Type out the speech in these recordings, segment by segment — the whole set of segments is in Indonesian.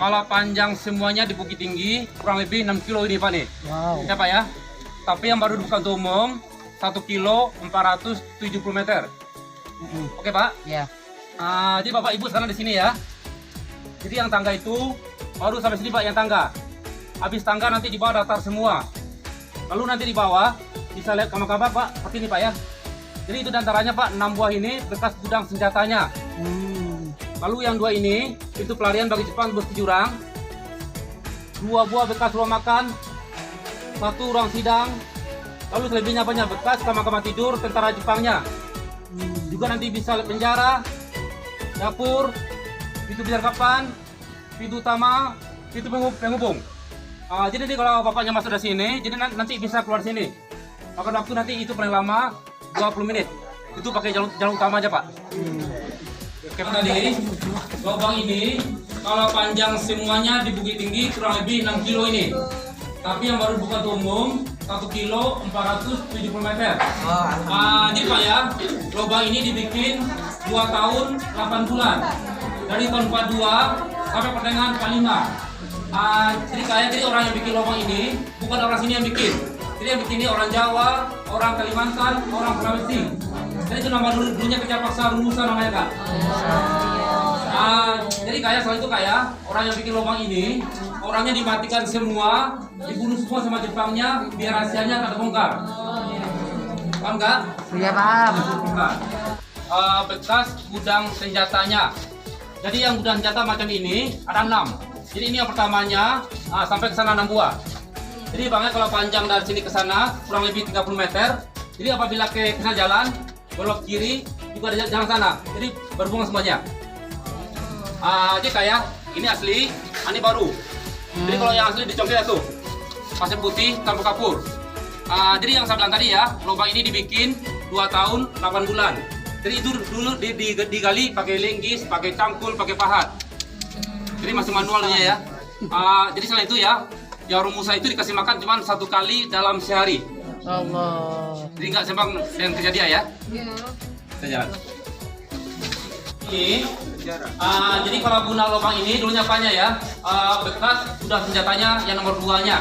Kalau panjang semuanya di Bukit Tinggi kurang lebih 6 kilo ini Pak nih. Wow. Ya Pak ya. Tapi yang baru dibuka untuk umum 1 kilo 470 meter. Oke Pak. Ya. Jadi Bapak Ibu sekarang di sini ya. Jadi yang tangga itu baru sampai sini Pak yang tangga. Habis tangga nanti di bawah datar semua. Lalu nanti di bawah bisa lihat kamar-kamar Pak seperti ini Pak ya. Jadi itu diantaranya Pak 6 buah ini bekas gudang senjatanya. Lalu yang 2 ini itu pelarian bagi Jepang besi jurang. 2 buah bekas ruang makan, 1 ruang sidang. Lalu selebihnya banyak bekas kamar-kamar tidur tentara Jepangnya. Juga nanti bisa penjara, dapur, pintu penangkapan, pintu utama, pintu penghubung. Jadi kalau bapaknya masuk dari sini, jadi nanti bisa keluar sini. Makan waktu nanti itu paling lama 20 menit. Itu pakai jalan utama aja Pak. Oke tadi, lubang ini kalau panjang semuanya di Bukit Tinggi kurang lebih 6 kilo ini. Tapi yang baru buka umum 1 kilo 470 meter. Jadi Pak ya, lubang ini dibikin 2 tahun 8 bulan. Dari tahun 42 sampai pertengahan 45. Jadi orang yang bikin lubang ini bukan orang sini yang bikin. Jadi yang bikin ini orang Jawa, orang Kalimantan, orang Sulawesi. Jadi itu nama dulunya kerja paksa rumusan namanya Kak. Jadi selain itu orang yang bikin lubang ini orangnya dimatikan semua, dibunuh semua sama Jepangnya biar rahasianya nggak terbongkar. Paham nggak? Iya paham. Bekas gudang senjatanya. Jadi yang gudang senjata macam ini ada 6. Jadi ini yang pertamanya sampai ke sana 6 buah. Jadi bangnya kalau panjang dari sini ke sana kurang lebih 30 meter. Jadi apabila ke sana jalan belok kiri juga ada jalan sana. Jadi berhubungan semuanya. Jadi ini asli, ini baru. Jadi kalau yang asli dicongkel tuh pasir putih tanpa kapur. Jadi yang saya bilang tadi ya, lubang ini dibikin 2 tahun 8 bulan. Jadi itu dulu digali pakai linggis, pakai cangkul, pakai pahat. Jadi masih manualnya ya. Jadi selain itu ya, yang rumusnya itu dikasih makan cuma 1 kali dalam sehari. Allah. Jadi nggak sembang dengan kejadian ya. Kita jalan. Ini, jadi kalau guna lubang ini dulunya apanya ya? Bekas sudah senjatanya yang nomor 2-nya.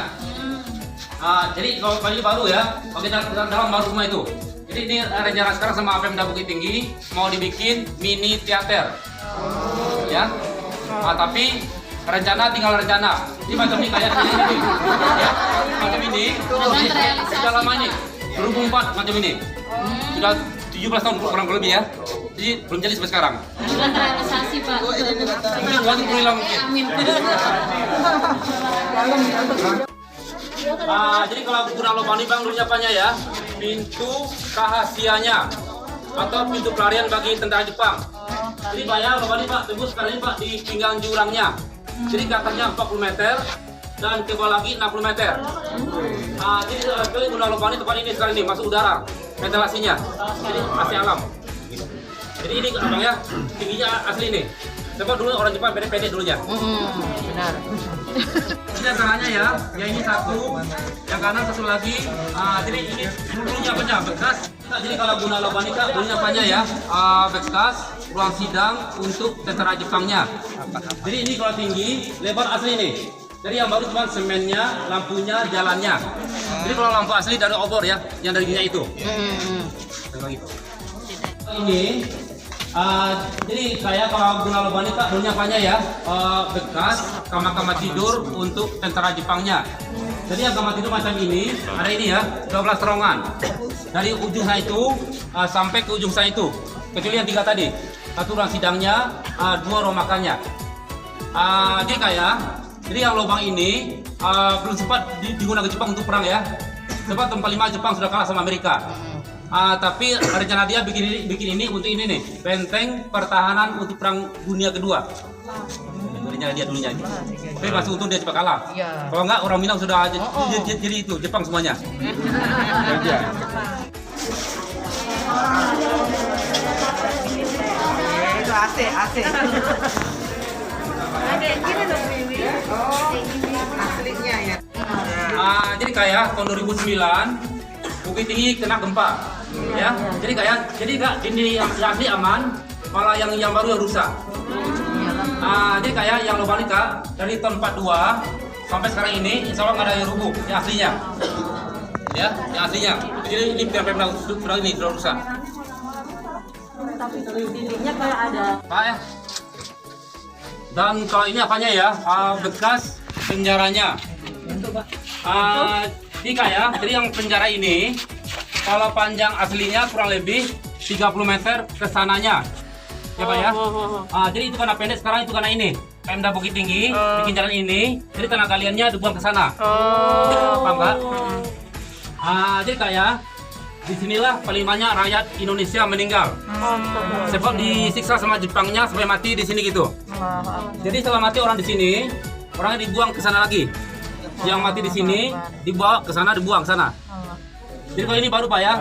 Jadi kalau ini baru ya, bagian dalam baru semua itu. Jadi ini rencana sekarang sama Pemda Bukit Tinggi mau dibikin mini teater. Ya. Tapi rencana tinggal rencana. Ini macam ini kayak ini. Ya. Macam ini. Sudah lama ini. 2004 macam ini. Sudah 17 tahun kurang lebih ya. Jadi belum jadi sampai sekarang. Sudah terrealisasi Pak. Mungkin uangnya perlu hilang mungkin. Amin. Jadi kalau guna lubang ini Bang dulunya apanya ya? Pintu rahasianya atau pintu pelarian bagi tentara Jepang. Jadi Pak ya, lubang ini Pak tembus sekarang ini Pak di pinggang jurangnya. Jadi ke atasnya 40 meter dan ke bawah lagi 60 meter. Jadi sekali guna lubang ini tempat ini sekarang ini masuk udara, ventilasinya. Jadi masih alam. Jadi ini abang ya, tingginya asli nih. Sebab dulu orang Jepang pendek-pendek dulunya. Benar. Ini antaranya ya, yang ini satu, yang kanan satu lagi. Jadi ini dulunya apanya? Bekas. Jadi kalau guna lubang ini dulunya apanya ya? Bekas ruang sidang untuk tentara Jepangnya. Jadi ini kalau tinggi, lebar asli nih. Jadi yang baru cuma semennya, lampunya, jalannya. Jadi kalau lampu asli dari obor ya, yang dari minyak itu. Ini jadi saya kalau guna lubang ini dulunya apanya ya? Bekas kamar-kamar tidur untuk tentara Jepangnya. Jadi yang kamar tidur macam ini, ada ini ya, 12 terowongan. Dari ujung sana itu sampai ke ujung sana itu. Kecuali yang 3 tadi. 1 ruang sidangnya, 2 ruang makannya. Jadi yang lubang ini belum sempat digunakan Jepang untuk perang ya. Sebab tempat 5 Jepang sudah kalah sama Amerika. Tapi rencana dia bikin ini untuk ini nih, benteng pertahanan untuk perang dunia kedua. Rencana dia dulunya. Tapi masih untung dia cepat kalah. Kalau enggak orang Minang sudah jadi itu Jepang semuanya. Itu AC. Aslinya ya. Jadi tahun 2009 Bukit Tinggi kena gempa, ya. Jadi ini yang asli aman, malah yang baru yang rusak. Jadi kayak yang lubang ini Kak, dari tahun 42 sampai sekarang ini insya Allah nggak ada yang rubuh, yang aslinya. Ya, yang aslinya. Jadi ini Pemda sudah ini sudah rusak. Tapi dindingnya kayak ada. Pak ya. Dan kalau ini apanya ya? Bekas penjaranya. Ini kayak, jadi yang penjara ini kalau panjang aslinya kurang lebih 30 meter ke sananya. Ya Pak ya. Jadi itu karena pendek, sekarang itu karena ini. Pemda Bukit Tinggi bikin jalan ini, jadi tanah galiannya dibuang ke sana. Paham Kak? Jadi kayak disinilah paling banyak rakyat Indonesia meninggal. Sebab disiksa sama Jepangnya sampai mati di sini gitu. Jadi setelah mati orang di sini, orangnya dibuang ke sana lagi. Yang mati di sini dibawa ke sana, dibuang ke sana. Jadi kalau ini baru Pak ya,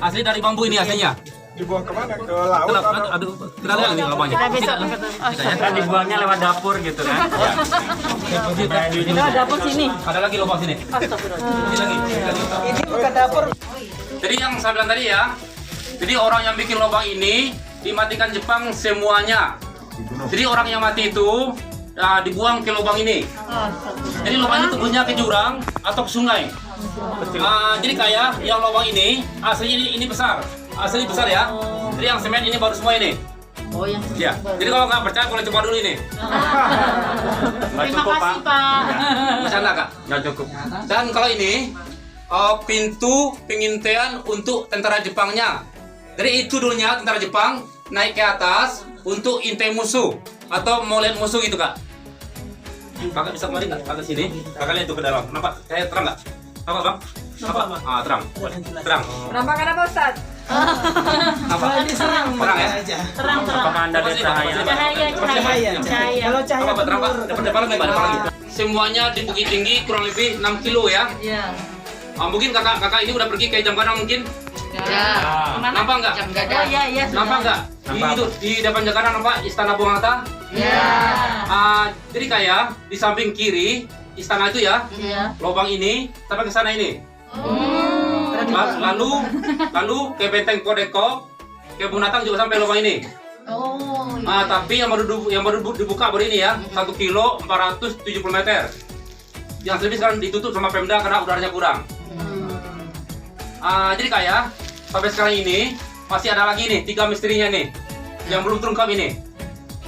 asli dari bambu ini aslinya. Dibuang kemana? Ke laut? Kita lihat nih lubangnya. Kan dibuangnya lewat dapur gitu kan. Itu ada dapur sini. Ada lagi lubang sini. Ini lagi. Ini bukan dapur. Jadi yang saya bilang tadi ya, jadi orang yang bikin lubang ini dimatikan Jepang semuanya. Jadi orang yang mati itu dibuang ke lubang ini. Jadi lubang ini tumbuhnya ke jurang atau ke sungai. Jadi kayak yang lubang ini aslinya ini besar. Asli besar ya. Jadi yang semen ini baru semua ini. Oh yang Ya. Jadi kalau nggak percaya boleh coba dulu ini. Terima kasih Pak. Bercanda Kak? Nggak cukup. Dan kalau ini pintu pengintaian untuk tentara Jepangnya. Jadi itu dulunya tentara Jepang naik ke atas untuk intai musuh atau mau lihat musuh gitu Kak. Kakak bisa kembali nggak ke sini? Kakak lihat itu ke dalam. Kenapa? Saya terang nggak? Apa Bang? Apa? Terang. Terang. Kenapa Ustaz? Apa? Terang ya? Terang. Apakah Anda lihat cahaya? Cahaya. Kalau cahaya Apa terang Pak? Depan lagi Pak, depan lagi. Semuanya di Bukit Tinggi kurang lebih 6 kilo ya. Iya. Mungkin kakak ini udah pergi ke Jam Gadang mungkin. Ya. Nampak nggak? Oh iya iya. Nampak nggak? Itu di depan Jakarta nampak Istana Bung Hatta. Iya. Jadi kayak di samping kiri istana itu ya, Iya. lubang ini sampai ke sana ini. Lalu ke Benteng Kodeko, ke Bunatang juga sampai lubang ini. Oh. Tapi yang baru dibuka baru ini ya, 1 kilo 470 meter. Yang lebih sekarang ditutup sama Pemda karena udaranya kurang. Jadi kayak sampai sekarang ini masih ada lagi nih 3 misterinya nih yang belum terungkap ini.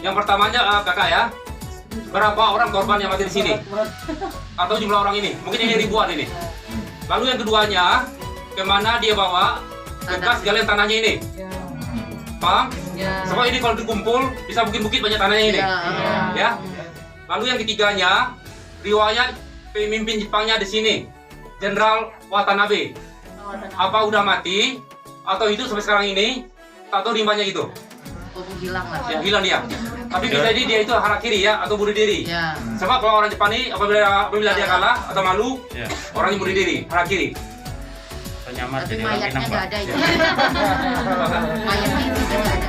Yang pertamanya kakak ya, berapa orang korban yang mati di sini? Atau jumlah orang ini? Mungkin ini ribuan ini. Lalu yang keduanya, kemana dia bawa bekas galian tanahnya ini? Paham? Sebab ini kalau dikumpul bisa bukit-bukit banyak tanahnya ini. Ya. Lalu yang ketiganya, riwayat pemimpin Jepangnya di sini, Jenderal Watanabe. Apa udah mati atau hidup sampai sekarang ini? Tak tahu rimbanya gitu. Hilang lah. Ya, hilang dia. Tapi bisa jadi dia itu harakiri ya atau bunuh diri. Ya. Sebab kalau orang Jepang ini apabila dia kalah atau malu, Ya. orangnya bunuh diri, harakiri. Penyamar Tapi jadi orang mayatnya Minang, nggak Pak. ada ya. Mayatnya itu nggak ada.